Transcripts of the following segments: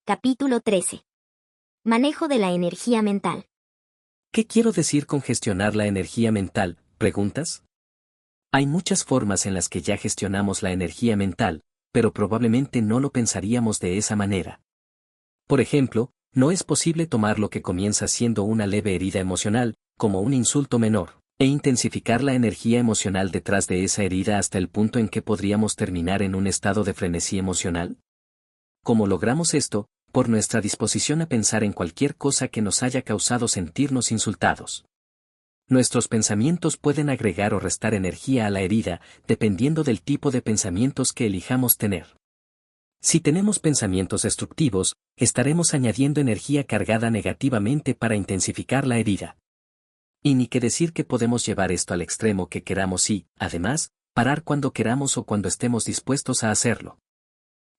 Capítulo 13. Manejo de la energía mental. ¿Qué quiero decir con gestionar la energía mental? ¿Preguntas? Hay muchas formas en las que ya gestionamos la energía mental, pero probablemente no lo pensaríamos de esa manera. Por ejemplo, no es posible tomar lo que comienza siendo una leve herida emocional, como un insulto menor, e intensificar la energía emocional detrás de esa herida hasta el punto en que podríamos terminar en un estado de frenesí emocional. ¿Cómo logramos esto? Por nuestra disposición a pensar en cualquier cosa que nos haya causado sentirnos insultados. Nuestros pensamientos pueden agregar o restar energía a la herida, dependiendo del tipo de pensamientos que elijamos tener. Si tenemos pensamientos destructivos, estaremos añadiendo energía cargada negativamente para intensificar la herida. Y ni que decir que podemos llevar esto al extremo que queramos y, además, parar cuando queramos o cuando estemos dispuestos a hacerlo.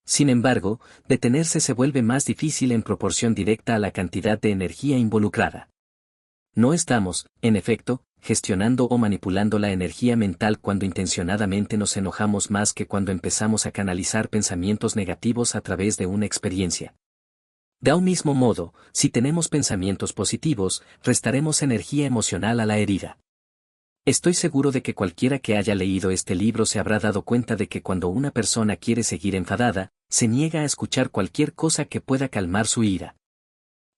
Sin embargo, detenerse se vuelve más difícil en proporción directa a la cantidad de energía involucrada. No estamos, en efecto, gestionando o manipulando la energía mental cuando intencionadamente nos enojamos más que cuando empezamos a canalizar pensamientos negativos a través de una experiencia. De un mismo modo, si tenemos pensamientos positivos, restaremos energía emocional a la herida. Estoy seguro de que cualquiera que haya leído este libro se habrá dado cuenta de que cuando una persona quiere seguir enfadada, se niega a escuchar cualquier cosa que pueda calmar su ira.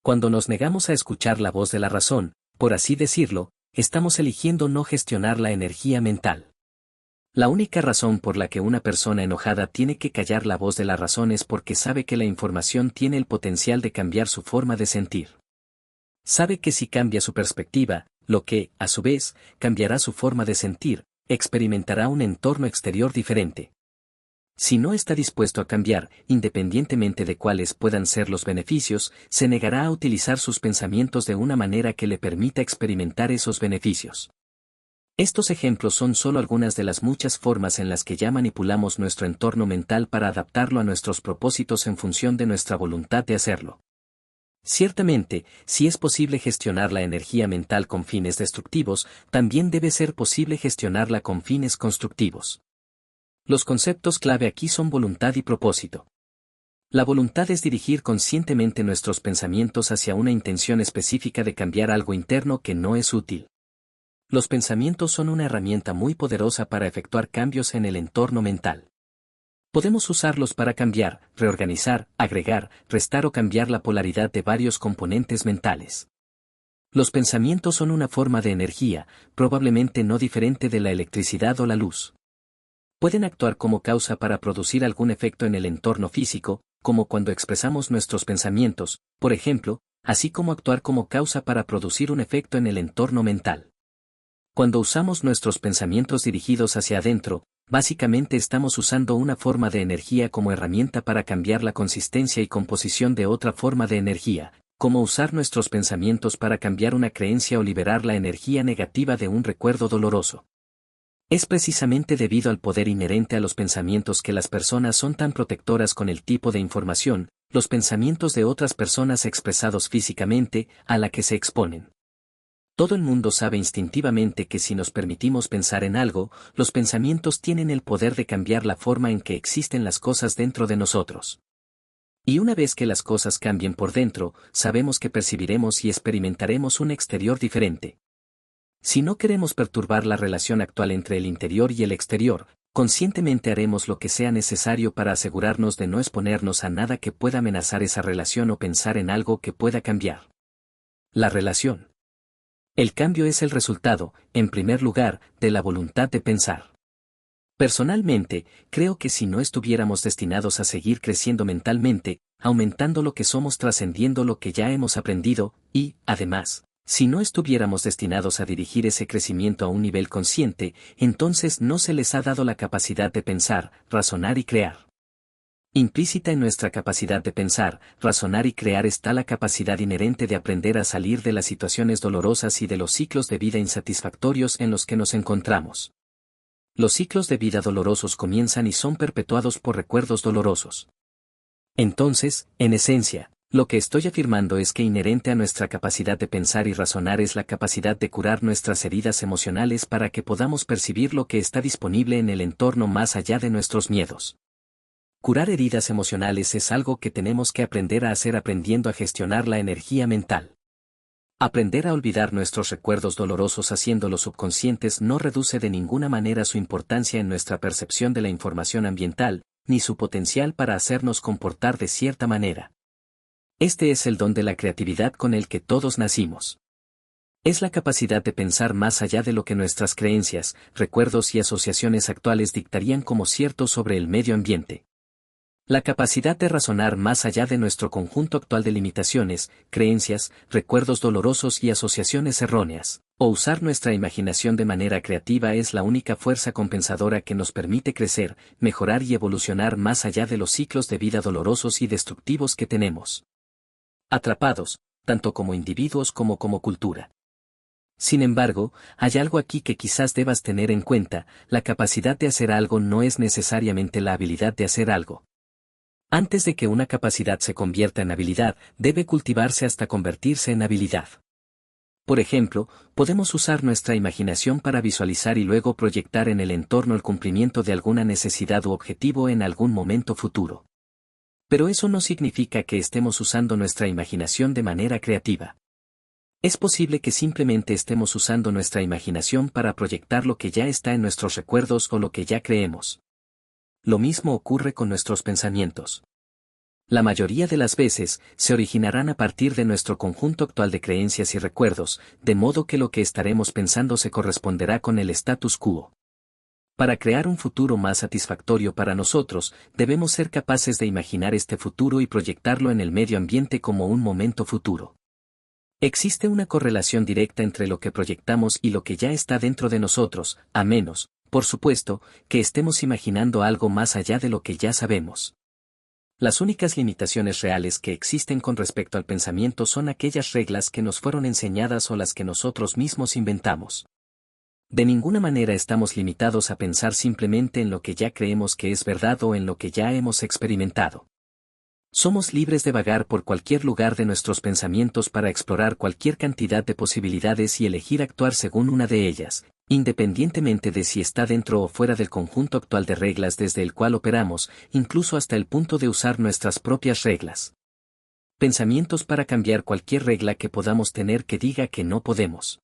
Cuando nos negamos a escuchar la voz de la razón, por así decirlo, estamos eligiendo no gestionar la energía mental. La única razón por la que una persona enojada tiene que callar la voz de la razón es porque sabe que la información tiene el potencial de cambiar su forma de sentir. Sabe que si cambia su perspectiva, lo que, a su vez, cambiará su forma de sentir, experimentará un entorno exterior diferente. Si no está dispuesto a cambiar, independientemente de cuáles puedan ser los beneficios, se negará a utilizar sus pensamientos de una manera que le permita experimentar esos beneficios. Estos ejemplos son solo algunas de las muchas formas en las que ya manipulamos nuestro entorno mental para adaptarlo a nuestros propósitos en función de nuestra voluntad de hacerlo. Ciertamente, si es posible gestionar la energía mental con fines destructivos, también debe ser posible gestionarla con fines constructivos. Los conceptos clave aquí son voluntad y propósito. La voluntad es dirigir conscientemente nuestros pensamientos hacia una intención específica de cambiar algo interno que no es útil. Los pensamientos son una herramienta muy poderosa para efectuar cambios en el entorno mental. Podemos usarlos para cambiar, reorganizar, agregar, restar o cambiar la polaridad de varios componentes mentales. Los pensamientos son una forma de energía, probablemente no diferente de la electricidad o la luz. Pueden actuar como causa para producir algún efecto en el entorno físico, como cuando expresamos nuestros pensamientos, por ejemplo, así como actuar como causa para producir un efecto en el entorno mental. Cuando usamos nuestros pensamientos dirigidos hacia adentro, básicamente estamos usando una forma de energía como herramienta para cambiar la consistencia y composición de otra forma de energía, como usar nuestros pensamientos para cambiar una creencia o liberar la energía negativa de un recuerdo doloroso. Es precisamente debido al poder inherente a los pensamientos que las personas son tan protectoras con el tipo de información, los pensamientos de otras personas expresados físicamente, a la que se exponen. Todo el mundo sabe instintivamente que si nos permitimos pensar en algo, los pensamientos tienen el poder de cambiar la forma en que existen las cosas dentro de nosotros. Y una vez que las cosas cambien por dentro, sabemos que percibiremos y experimentaremos un exterior diferente. Si no queremos perturbar la relación actual entre el interior y el exterior, conscientemente haremos lo que sea necesario para asegurarnos de no exponernos a nada que pueda amenazar esa relación o pensar en algo que pueda cambiar la relación. El cambio es el resultado, en primer lugar, de la voluntad de pensar. Personalmente, creo que si no estuviéramos destinados a seguir creciendo mentalmente, aumentando lo que somos trascendiendo lo que ya hemos aprendido, y, además, si no estuviéramos destinados a dirigir ese crecimiento a un nivel consciente, entonces no se les ha dado la capacidad de pensar, razonar y crear. Implícita en nuestra capacidad de pensar, razonar y crear está la capacidad inherente de aprender a salir de las situaciones dolorosas y de los ciclos de vida insatisfactorios en los que nos encontramos. Los ciclos de vida dolorosos comienzan y son perpetuados por recuerdos dolorosos. Entonces, en esencia, lo que estoy afirmando es que inherente a nuestra capacidad de pensar y razonar es la capacidad de curar nuestras heridas emocionales para que podamos percibir lo que está disponible en el entorno más allá de nuestros miedos. Curar heridas emocionales es algo que tenemos que aprender a hacer aprendiendo a gestionar la energía mental. Aprender a olvidar nuestros recuerdos dolorosos haciéndolos subconscientes no reduce de ninguna manera su importancia en nuestra percepción de la información ambiental, ni su potencial para hacernos comportar de cierta manera. Este es el don de la creatividad con el que todos nacimos. Es la capacidad de pensar más allá de lo que nuestras creencias, recuerdos y asociaciones actuales dictarían como cierto sobre el medio ambiente. La capacidad de razonar más allá de nuestro conjunto actual de limitaciones, creencias, recuerdos dolorosos y asociaciones erróneas, o usar nuestra imaginación de manera creativa es la única fuerza compensadora que nos permite crecer, mejorar y evolucionar más allá de los ciclos de vida dolorosos y destructivos que tenemos atrapados, tanto como individuos como cultura. Sin embargo, hay algo aquí que quizás debas tener en cuenta: la capacidad de hacer algo no es necesariamente la habilidad de hacer algo. Antes de que una capacidad se convierta en habilidad, debe cultivarse hasta convertirse en habilidad. Por ejemplo, podemos usar nuestra imaginación para visualizar y luego proyectar en el entorno el cumplimiento de alguna necesidad u objetivo en algún momento futuro. Pero eso no significa que estemos usando nuestra imaginación de manera creativa. Es posible que simplemente estemos usando nuestra imaginación para proyectar lo que ya está en nuestros recuerdos o lo que ya creemos. Lo mismo ocurre con nuestros pensamientos. La mayoría de las veces, se originarán a partir de nuestro conjunto actual de creencias y recuerdos, de modo que lo que estaremos pensando se corresponderá con el status quo. Para crear un futuro más satisfactorio para nosotros, debemos ser capaces de imaginar este futuro y proyectarlo en el medio ambiente como un momento futuro. Existe una correlación directa entre lo que proyectamos y lo que ya está dentro de nosotros, a menos, por supuesto, que estemos imaginando algo más allá de lo que ya sabemos. Las únicas limitaciones reales que existen con respecto al pensamiento son aquellas reglas que nos fueron enseñadas o las que nosotros mismos inventamos. De ninguna manera estamos limitados a pensar simplemente en lo que ya creemos que es verdad o en lo que ya hemos experimentado. Somos libres de vagar por cualquier lugar de nuestros pensamientos para explorar cualquier cantidad de posibilidades y elegir actuar según una de ellas, independientemente de si está dentro o fuera del conjunto actual de reglas desde el cual operamos, incluso hasta el punto de usar nuestras propias reglas. Pensamientos para cambiar cualquier regla que podamos tener que diga que no podemos.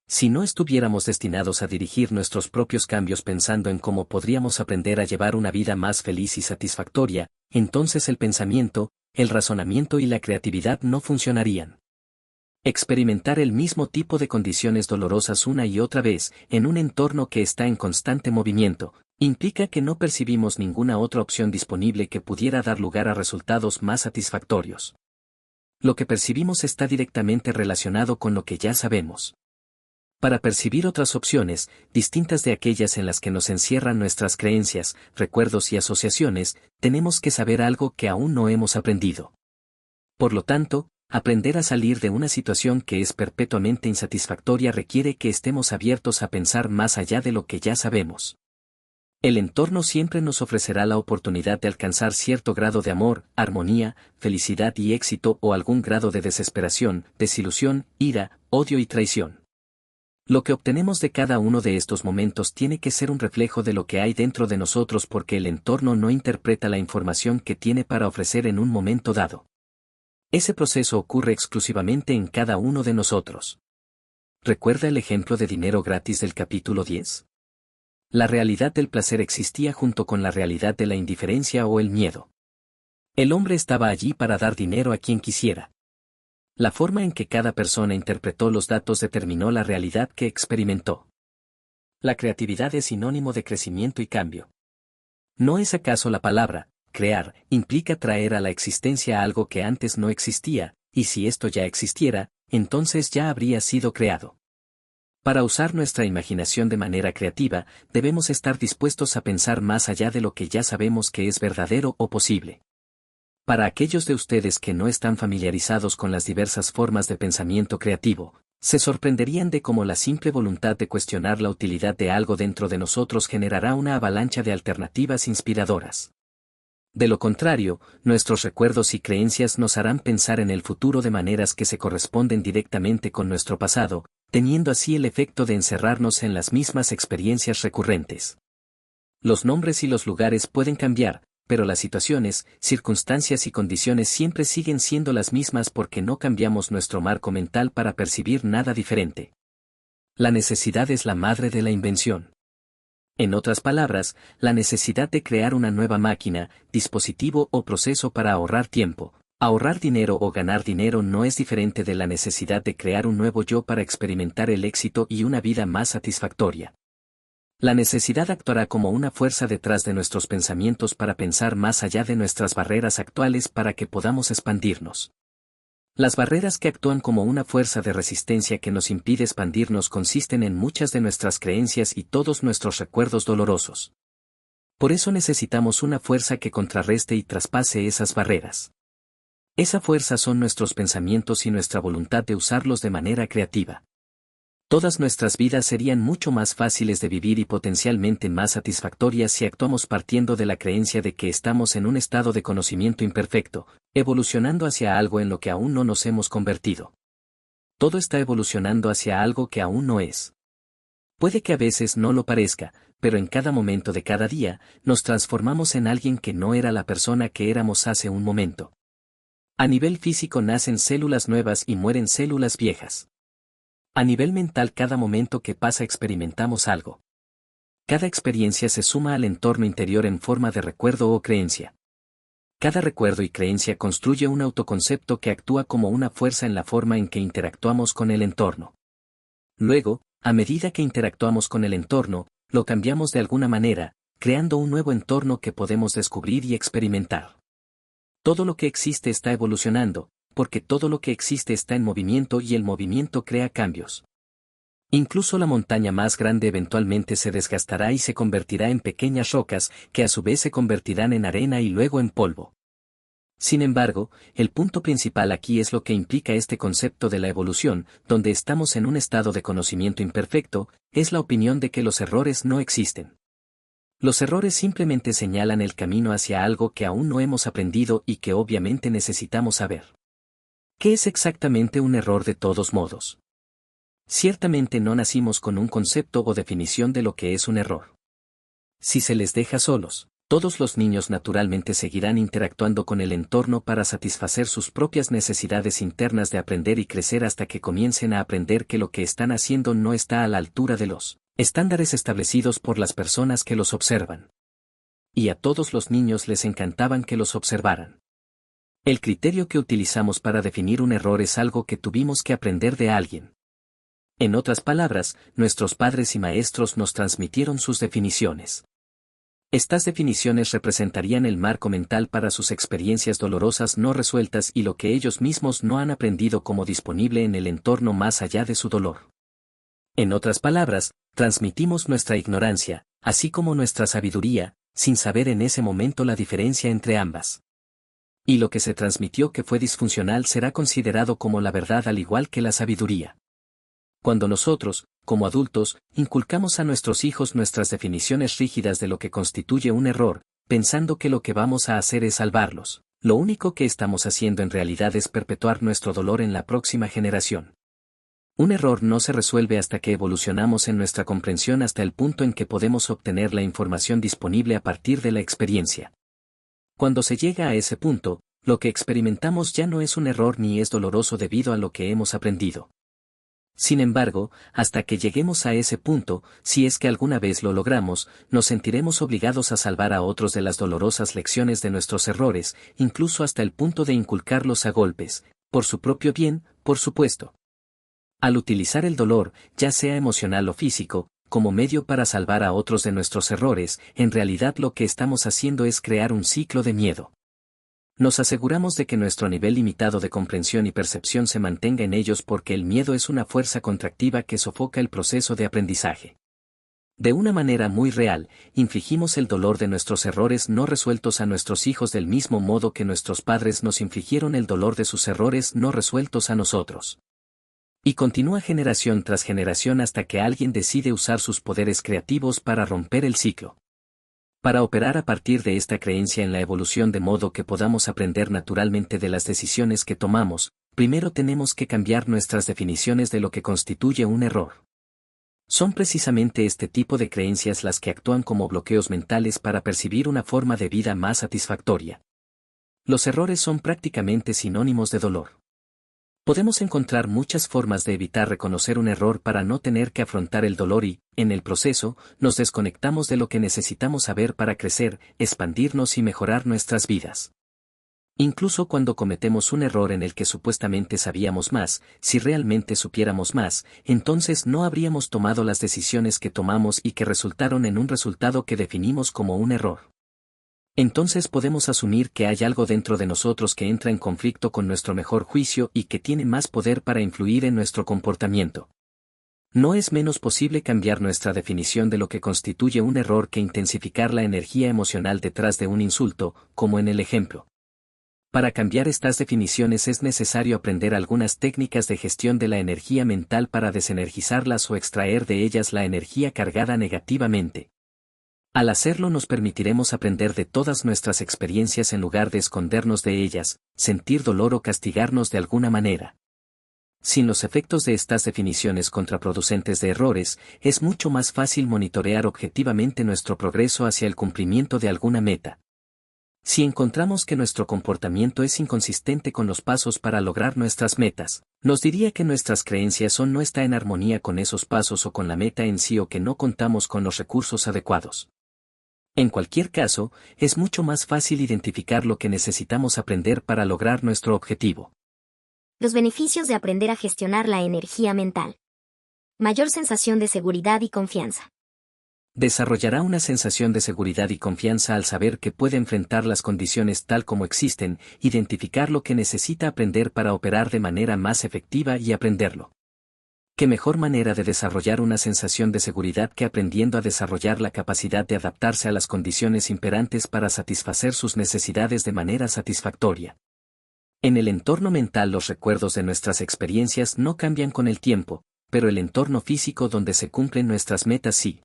Si no estuviéramos destinados a dirigir nuestros propios cambios pensando en cómo podríamos aprender a llevar una vida más feliz y satisfactoria, entonces el pensamiento, el razonamiento y la creatividad no funcionarían. Experimentar el mismo tipo de condiciones dolorosas una y otra vez, en un entorno que está en constante movimiento, implica que no percibimos ninguna otra opción disponible que pudiera dar lugar a resultados más satisfactorios. Lo que percibimos está directamente relacionado con lo que ya sabemos. Para percibir otras opciones, distintas de aquellas en las que nos encierran nuestras creencias, recuerdos y asociaciones, tenemos que saber algo que aún no hemos aprendido. Por lo tanto, aprender a salir de una situación que es perpetuamente insatisfactoria requiere que estemos abiertos a pensar más allá de lo que ya sabemos. El entorno siempre nos ofrecerá la oportunidad de alcanzar cierto grado de amor, armonía, felicidad y éxito o algún grado de desesperación, desilusión, ira, odio y traición. Lo que obtenemos de cada uno de estos momentos tiene que ser un reflejo de lo que hay dentro de nosotros porque el entorno no interpreta la información que tiene para ofrecer en un momento dado. Ese proceso ocurre exclusivamente en cada uno de nosotros. ¿Recuerda el ejemplo de dinero gratis del capítulo 10? La realidad del placer existía junto con la realidad de la indiferencia o el miedo. El hombre estaba allí para dar dinero a quien quisiera. La forma en que cada persona interpretó los datos determinó la realidad que experimentó. La creatividad es sinónimo de crecimiento y cambio. ¿No es acaso la palabra, crear, implica traer a la existencia algo que antes no existía, y si esto ya existiera, entonces ya habría sido creado? Para usar nuestra imaginación de manera creativa, debemos estar dispuestos a pensar más allá de lo que ya sabemos que es verdadero o posible. Para aquellos de ustedes que no están familiarizados con las diversas formas de pensamiento creativo, se sorprenderían de cómo la simple voluntad de cuestionar la utilidad de algo dentro de nosotros generará una avalancha de alternativas inspiradoras. De lo contrario, nuestros recuerdos y creencias nos harán pensar en el futuro de maneras que se corresponden directamente con nuestro pasado, teniendo así el efecto de encerrarnos en las mismas experiencias recurrentes. Los nombres y los lugares pueden cambiar, pero las situaciones, circunstancias y condiciones siempre siguen siendo las mismas porque no cambiamos nuestro marco mental para percibir nada diferente. La necesidad es la madre de la invención. En otras palabras, la necesidad de crear una nueva máquina, dispositivo o proceso para ahorrar tiempo, ahorrar dinero o ganar dinero no es diferente de la necesidad de crear un nuevo yo para experimentar el éxito y una vida más satisfactoria. La necesidad actuará como una fuerza detrás de nuestros pensamientos para pensar más allá de nuestras barreras actuales para que podamos expandirnos. Las barreras que actúan como una fuerza de resistencia que nos impide expandirnos consisten en muchas de nuestras creencias y todos nuestros recuerdos dolorosos. Por eso necesitamos una fuerza que contrarreste y traspase esas barreras. Esa fuerza son nuestros pensamientos y nuestra voluntad de usarlos de manera creativa. Todas nuestras vidas serían mucho más fáciles de vivir y potencialmente más satisfactorias si actuamos partiendo de la creencia de que estamos en un estado de conocimiento imperfecto, evolucionando hacia algo en lo que aún no nos hemos convertido. Todo está evolucionando hacia algo que aún no es. Puede que a veces no lo parezca, pero en cada momento de cada día, nos transformamos en alguien que no era la persona que éramos hace un momento. A nivel físico nacen células nuevas y mueren células viejas. A nivel mental cada momento que pasa experimentamos algo. Cada experiencia se suma al entorno interior en forma de recuerdo o creencia. Cada recuerdo y creencia construye un autoconcepto que actúa como una fuerza en la forma en que interactuamos con el entorno. Luego, a medida que interactuamos con el entorno, lo cambiamos de alguna manera, creando un nuevo entorno que podemos descubrir y experimentar. Todo lo que existe está evolucionando, porque todo lo que existe está en movimiento y el movimiento crea cambios. Incluso la montaña más grande eventualmente se desgastará y se convertirá en pequeñas rocas, que a su vez se convertirán en arena y luego en polvo. Sin embargo, el punto principal aquí es lo que implica este concepto de la evolución, donde estamos en un estado de conocimiento imperfecto, es la opinión de que los errores no existen. Los errores simplemente señalan el camino hacia algo que aún no hemos aprendido y que obviamente necesitamos saber. ¿Qué es exactamente un error de todos modos? Ciertamente no nacimos con un concepto o definición de lo que es un error. Si se les deja solos, todos los niños naturalmente seguirán interactuando con el entorno para satisfacer sus propias necesidades internas de aprender y crecer hasta que comiencen a aprender que lo que están haciendo no está a la altura de los estándares establecidos por las personas que los observan. Y a todos los niños les encantaban que los observaran. El criterio que utilizamos para definir un error es algo que tuvimos que aprender de alguien. En otras palabras, nuestros padres y maestros nos transmitieron sus definiciones. Estas definiciones representarían el marco mental para sus experiencias dolorosas no resueltas y lo que ellos mismos no han aprendido como disponible en el entorno más allá de su dolor. En otras palabras, transmitimos nuestra ignorancia, así como nuestra sabiduría, sin saber en ese momento la diferencia entre ambas. Y lo que se transmitió que fue disfuncional será considerado como la verdad al igual que la sabiduría. Cuando nosotros, como adultos, inculcamos a nuestros hijos nuestras definiciones rígidas de lo que constituye un error, pensando que lo que vamos a hacer es salvarlos, lo único que estamos haciendo en realidad es perpetuar nuestro dolor en la próxima generación. Un error no se resuelve hasta que evolucionamos en nuestra comprensión hasta el punto en que podemos obtener la información disponible a partir de la experiencia. Cuando se llega a ese punto, lo que experimentamos ya no es un error ni es doloroso debido a lo que hemos aprendido. Sin embargo, hasta que lleguemos a ese punto, si es que alguna vez lo logramos, nos sentiremos obligados a salvar a otros de las dolorosas lecciones de nuestros errores, incluso hasta el punto de inculcarlos a golpes, por su propio bien, por supuesto. Al utilizar el dolor, ya sea emocional o físico, como medio para salvar a otros de nuestros errores, en realidad lo que estamos haciendo es crear un ciclo de miedo. Nos aseguramos de que nuestro nivel limitado de comprensión y percepción se mantenga en ellos porque el miedo es una fuerza contractiva que sofoca el proceso de aprendizaje. De una manera muy real, infligimos el dolor de nuestros errores no resueltos a nuestros hijos del mismo modo que nuestros padres nos infligieron el dolor de sus errores no resueltos a nosotros. Y continúa generación tras generación hasta que alguien decide usar sus poderes creativos para romper el ciclo. Para operar a partir de esta creencia en la evolución de modo que podamos aprender naturalmente de las decisiones que tomamos, primero tenemos que cambiar nuestras definiciones de lo que constituye un error. Son precisamente este tipo de creencias las que actúan como bloqueos mentales para percibir una forma de vida más satisfactoria. Los errores son prácticamente sinónimos de dolor. Podemos encontrar muchas formas de evitar reconocer un error para no tener que afrontar el dolor y, en el proceso, nos desconectamos de lo que necesitamos saber para crecer, expandirnos y mejorar nuestras vidas. Incluso cuando cometemos un error en el que supuestamente sabíamos más, si realmente supiéramos más, entonces no habríamos tomado las decisiones que tomamos y que resultaron en un resultado que definimos como un error. Entonces podemos asumir que hay algo dentro de nosotros que entra en conflicto con nuestro mejor juicio y que tiene más poder para influir en nuestro comportamiento. No es menos posible cambiar nuestra definición de lo que constituye un error que intensificar la energía emocional detrás de un insulto, como en el ejemplo. Para cambiar estas definiciones es necesario aprender algunas técnicas de gestión de la energía mental para desenergizarlas o extraer de ellas la energía cargada negativamente. Al hacerlo nos permitiremos aprender de todas nuestras experiencias en lugar de escondernos de ellas, sentir dolor o castigarnos de alguna manera. Sin los efectos de estas definiciones contraproducentes de errores, es mucho más fácil monitorear objetivamente nuestro progreso hacia el cumplimiento de alguna meta. Si encontramos que nuestro comportamiento es inconsistente con los pasos para lograr nuestras metas, nos diría que nuestras creencias no está en armonía con esos pasos o con la meta en sí o que no contamos con los recursos adecuados. En cualquier caso, es mucho más fácil identificar lo que necesitamos aprender para lograr nuestro objetivo. Los beneficios de aprender a gestionar la energía mental. Mayor sensación de seguridad y confianza. Desarrollará una sensación de seguridad y confianza al saber que puede enfrentar las condiciones tal como existen, identificar lo que necesita aprender para operar de manera más efectiva y aprenderlo. ¿Qué mejor manera de desarrollar una sensación de seguridad que aprendiendo a desarrollar la capacidad de adaptarse a las condiciones imperantes para satisfacer sus necesidades de manera satisfactoria? En el entorno mental los recuerdos de nuestras experiencias no cambian con el tiempo, pero el entorno físico donde se cumplen nuestras metas sí.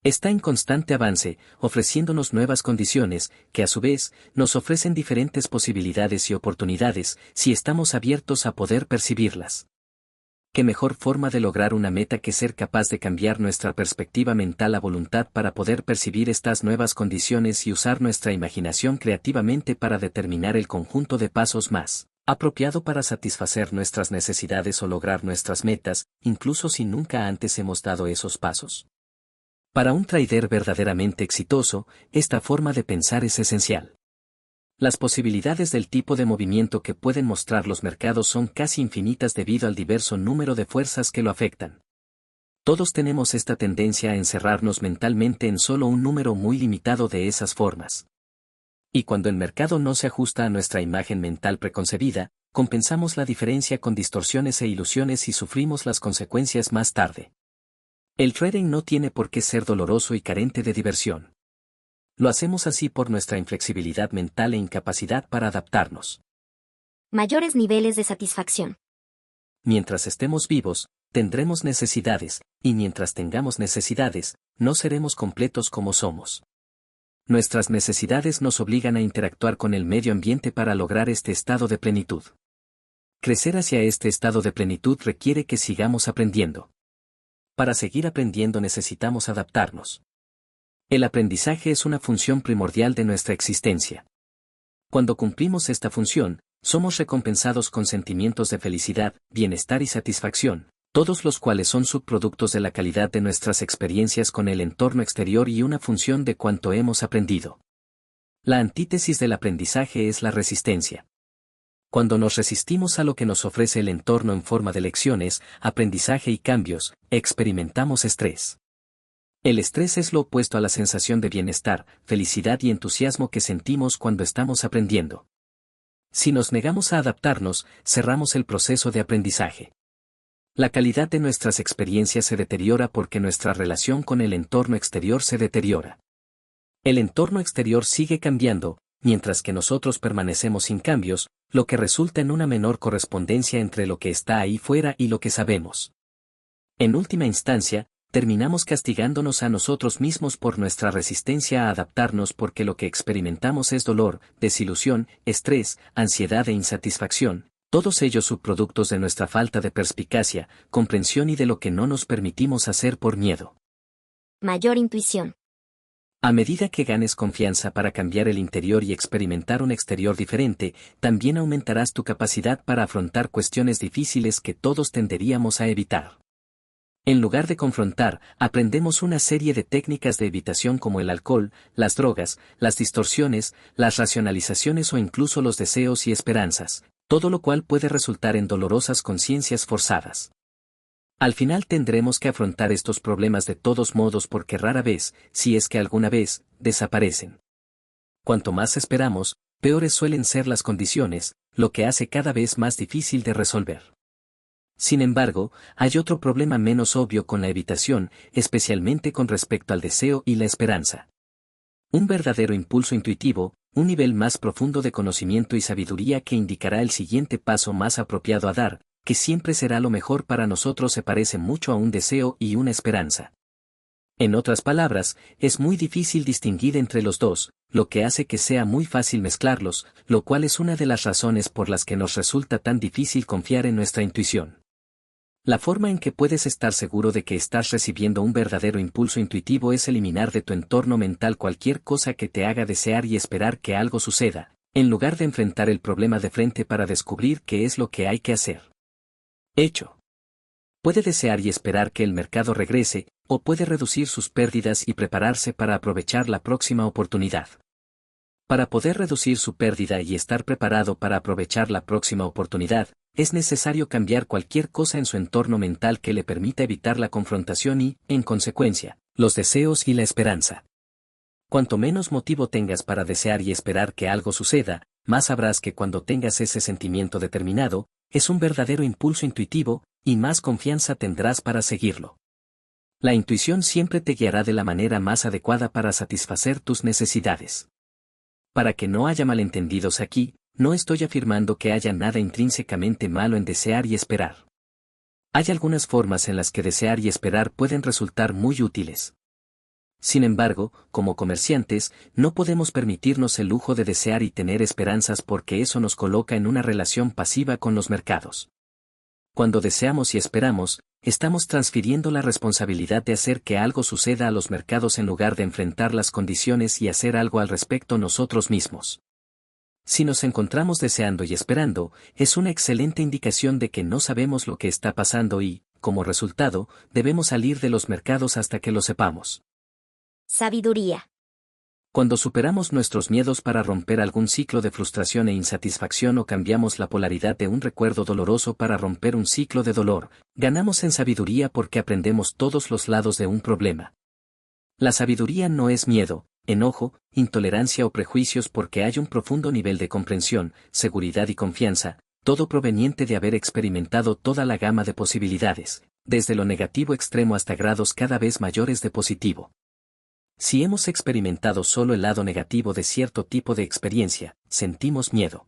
Está en constante avance, ofreciéndonos nuevas condiciones, que a su vez, nos ofrecen diferentes posibilidades y oportunidades, si estamos abiertos a poder percibirlas. ¿Qué mejor forma de lograr una meta que ser capaz de cambiar nuestra perspectiva mental a voluntad para poder percibir estas nuevas condiciones y usar nuestra imaginación creativamente para determinar el conjunto de pasos más apropiado para satisfacer nuestras necesidades o lograr nuestras metas, incluso si nunca antes hemos dado esos pasos? Para un trader verdaderamente exitoso, esta forma de pensar es esencial. Las posibilidades del tipo de movimiento que pueden mostrar los mercados son casi infinitas debido al diverso número de fuerzas que lo afectan. Todos tenemos esta tendencia a encerrarnos mentalmente en solo un número muy limitado de esas formas. Y cuando el mercado no se ajusta a nuestra imagen mental preconcebida, compensamos la diferencia con distorsiones e ilusiones y sufrimos las consecuencias más tarde. El trading no tiene por qué ser doloroso y carente de diversión. Lo hacemos así por nuestra inflexibilidad mental e incapacidad para adaptarnos. Mayores niveles de satisfacción. Mientras estemos vivos, tendremos necesidades, y mientras tengamos necesidades, no seremos completos como somos. Nuestras necesidades nos obligan a interactuar con el medio ambiente para lograr este estado de plenitud. Crecer hacia este estado de plenitud requiere que sigamos aprendiendo. Para seguir aprendiendo necesitamos adaptarnos. El aprendizaje es una función primordial de nuestra existencia. Cuando cumplimos esta función, somos recompensados con sentimientos de felicidad, bienestar y satisfacción, todos los cuales son subproductos de la calidad de nuestras experiencias con el entorno exterior y una función de cuanto hemos aprendido. La antítesis del aprendizaje es la resistencia. Cuando nos resistimos a lo que nos ofrece el entorno en forma de lecciones, aprendizaje y cambios, experimentamos estrés. El estrés es lo opuesto a la sensación de bienestar, felicidad y entusiasmo que sentimos cuando estamos aprendiendo. Si nos negamos a adaptarnos, cerramos el proceso de aprendizaje. La calidad de nuestras experiencias se deteriora porque nuestra relación con el entorno exterior se deteriora. El entorno exterior sigue cambiando, mientras que nosotros permanecemos sin cambios, lo que resulta en una menor correspondencia entre lo que está ahí fuera y lo que sabemos. En última instancia, terminamos castigándonos a nosotros mismos por nuestra resistencia a adaptarnos porque lo que experimentamos es dolor, desilusión, estrés, ansiedad e insatisfacción, Todos ellos subproductos de nuestra falta de perspicacia, comprensión y de lo que no nos permitimos hacer por miedo. Mayor intuición. A medida que ganes confianza para cambiar el interior y experimentar un exterior diferente, también aumentarás tu capacidad para afrontar cuestiones difíciles que todos tenderíamos a evitar. En lugar de confrontar, aprendemos una serie de técnicas de evitación como el alcohol, las drogas, las distorsiones, las racionalizaciones o incluso los deseos y esperanzas, todo lo cual puede resultar en dolorosas conciencias forzadas. Al final tendremos que afrontar estos problemas de todos modos porque rara vez, si es que alguna vez, desaparecen. Cuanto más esperamos, peores suelen ser las condiciones, lo que hace cada vez más difícil de resolver. Sin embargo, hay otro problema menos obvio con la evitación, especialmente con respecto al deseo y la esperanza. Un verdadero impulso intuitivo, un nivel más profundo de conocimiento y sabiduría que indicará el siguiente paso más apropiado a dar, que siempre será lo mejor para nosotros, se parece mucho a un deseo y una esperanza. En otras palabras, es muy difícil distinguir entre los dos, lo que hace que sea muy fácil mezclarlos, lo cual es una de las razones por las que nos resulta tan difícil confiar en nuestra intuición. La forma en que puedes estar seguro de que estás recibiendo un verdadero impulso intuitivo es eliminar de tu entorno mental cualquier cosa que te haga desear y esperar que algo suceda, en lugar de enfrentar el problema de frente para descubrir qué es lo que hay que hacer. Hecho. Puede desear y esperar que el mercado regrese, o puede reducir sus pérdidas y prepararse para aprovechar la próxima oportunidad. Para poder reducir su pérdida y estar preparado para aprovechar la próxima oportunidad, es necesario cambiar cualquier cosa en su entorno mental que le permita evitar la confrontación y, en consecuencia, los deseos y la esperanza. Cuanto menos motivo tengas para desear y esperar que algo suceda, más sabrás que cuando tengas ese sentimiento determinado, es un verdadero impulso intuitivo, y más confianza tendrás para seguirlo. La intuición siempre te guiará de la manera más adecuada para satisfacer tus necesidades. Para que no haya malentendidos aquí, no estoy afirmando que haya nada intrínsecamente malo en desear y esperar. Hay algunas formas en las que desear y esperar pueden resultar muy útiles. Sin embargo, como comerciantes, no podemos permitirnos el lujo de desear y tener esperanzas porque eso nos coloca en una relación pasiva con los mercados. Cuando deseamos y esperamos, estamos transfiriendo la responsabilidad de hacer que algo suceda a los mercados en lugar de enfrentar las condiciones y hacer algo al respecto nosotros mismos. Si nos encontramos deseando y esperando, es una excelente indicación de que no sabemos lo que está pasando y, como resultado, debemos salir de los mercados hasta que lo sepamos. Sabiduría. Cuando superamos nuestros miedos para romper algún ciclo de frustración e insatisfacción o cambiamos la polaridad de un recuerdo doloroso para romper un ciclo de dolor, ganamos en sabiduría porque aprendemos todos los lados de un problema. La sabiduría no es miedo, enojo, intolerancia o prejuicios porque hay un profundo nivel de comprensión, seguridad y confianza, todo proveniente de haber experimentado toda la gama de posibilidades, desde lo negativo extremo hasta grados cada vez mayores de positivo. Si hemos experimentado solo el lado negativo de cierto tipo de experiencia, sentimos miedo.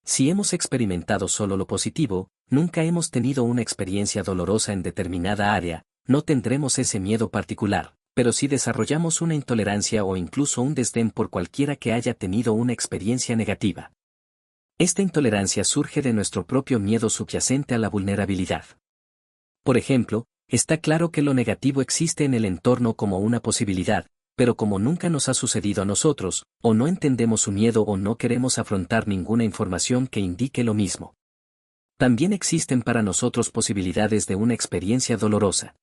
Si hemos experimentado solo lo positivo, nunca hemos tenido una experiencia dolorosa en determinada área, no tendremos ese miedo particular, pero si desarrollamos una intolerancia o incluso un desdén por cualquiera que haya tenido una experiencia negativa. Esta intolerancia surge de nuestro propio miedo subyacente a la vulnerabilidad. Por ejemplo, está claro que lo negativo existe en el entorno como una posibilidad, pero como nunca nos ha sucedido a nosotros, o no entendemos su miedo o no queremos afrontar ninguna información que indique lo mismo. También existen para nosotros posibilidades de una experiencia dolorosa.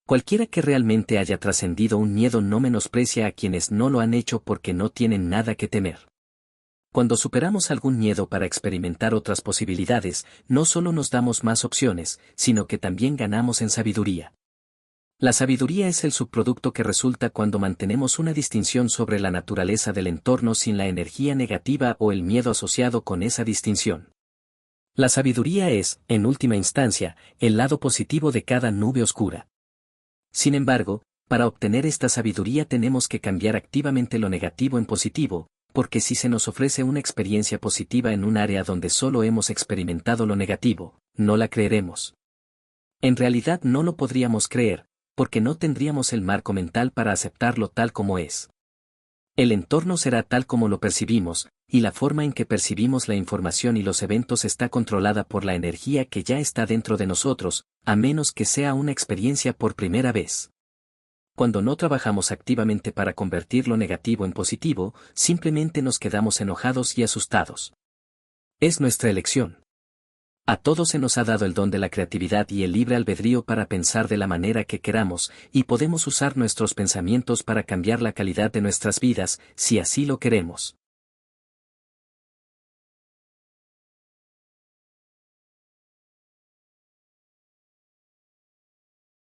Cualquiera que realmente haya trascendido un miedo no menosprecia a quienes no lo han hecho porque no tienen nada que temer. Cuando superamos algún miedo para experimentar otras posibilidades, no solo nos damos más opciones, sino que también ganamos en sabiduría. La sabiduría es el subproducto que resulta cuando mantenemos una distinción sobre la naturaleza del entorno sin la energía negativa o el miedo asociado con esa distinción. La sabiduría es, en última instancia, el lado positivo de cada nube oscura. Sin embargo, para obtener esta sabiduría tenemos que cambiar activamente lo negativo en positivo, porque si se nos ofrece una experiencia positiva en un área donde solo hemos experimentado lo negativo, no la creeremos. En realidad no lo podríamos creer, porque no tendríamos el marco mental para aceptarlo tal como es. El entorno será tal como lo percibimos, y la forma en que percibimos la información y los eventos está controlada por la energía que ya está dentro de nosotros, a menos que sea una experiencia por primera vez. Cuando no trabajamos activamente para convertir lo negativo en positivo, simplemente nos quedamos enojados y asustados. Es nuestra elección. A todos se nos ha dado el don de la creatividad y el libre albedrío para pensar de la manera que queramos, y podemos usar nuestros pensamientos para cambiar la calidad de nuestras vidas, si así lo queremos.